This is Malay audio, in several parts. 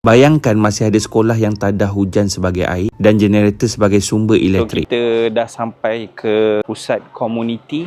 Bayangkan masih ada sekolah yang tadah hujan sebagai air dan generator sebagai sumber elektrik. Kita dah sampai ke pusat komuniti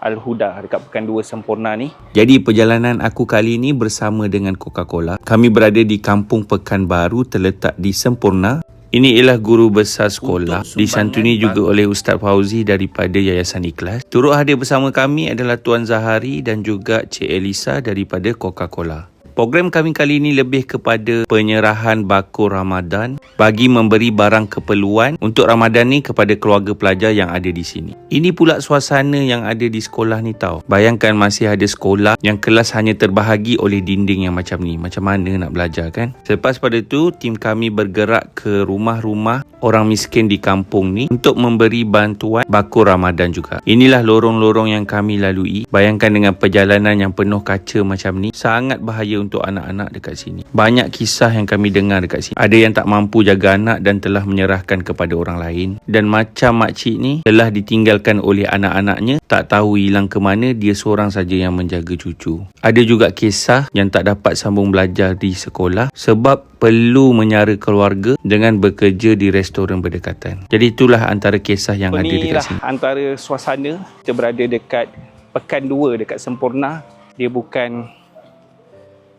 Al-Huda dekat Pekan 2 Semporna ni. Jadi perjalanan aku kali ini bersama dengan Coca-Cola. Kami berada di Kampung Pekanbaru terletak di Semporna. Ini ialah guru besar sekolah, disantuni juga oleh Ustaz Fauzi daripada Yayasan Ikhlas. Turut hadir bersama kami adalah Tuan Zahari dan juga Cik Elisa daripada Coca-Cola. Program kami kali ini lebih kepada penyerahan bakul Ramadan bagi memberi barang keperluan untuk Ramadan ni kepada keluarga pelajar yang ada di sini. Ini pula suasana yang ada di sekolah ni tau. Bayangkan masih ada sekolah yang kelas hanya terbahagi oleh dinding yang macam ni. Macam mana nak belajar kan? Selepas pada tu, tim kami bergerak ke rumah-rumah orang miskin di kampung ni untuk memberi bantuan bakul Ramadan juga. Inilah lorong-lorong yang kami lalui. Bayangkan dengan perjalanan yang penuh kaca macam ni, sangat bahaya untuk anak-anak dekat sini. Banyak kisah yang kami dengar dekat sini. Ada yang tak mampu jaga anak dan telah menyerahkan kepada orang lain. Dan macam makcik ni telah ditinggalkan oleh anak-anaknya, tak tahu hilang ke mana, dia seorang saja yang menjaga cucu. Ada juga kisah yang tak dapat sambung belajar di sekolah sebab perlu menyara keluarga dengan bekerja di restoran berdekatan. Jadi itulah antara kisah yang ada dekat sini. Antara suasana kita berada dekat Pekan 2 dekat Semporna. Dia bukan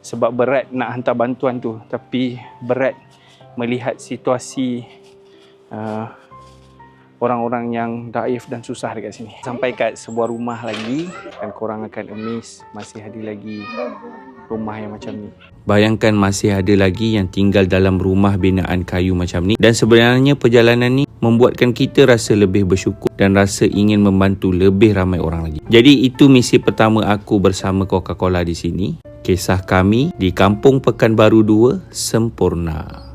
sebab berat nak hantar bantuan tu, tapi berat melihat situasi orang-orang yang daif dan susah dekat sini. Sampai kat sebuah rumah lagi dan korang akan amazed masih ada lagi rumah yang macam ni. Bayangkan masih ada lagi yang tinggal dalam rumah binaan kayu macam ni. Dan sebenarnya perjalanan ni membuatkan kita rasa lebih bersyukur dan rasa ingin membantu lebih ramai orang lagi. Jadi itu misi pertama aku bersama Coca-Cola di sini. Kisah kami di Kampung Pekanbaru 2 Semporna.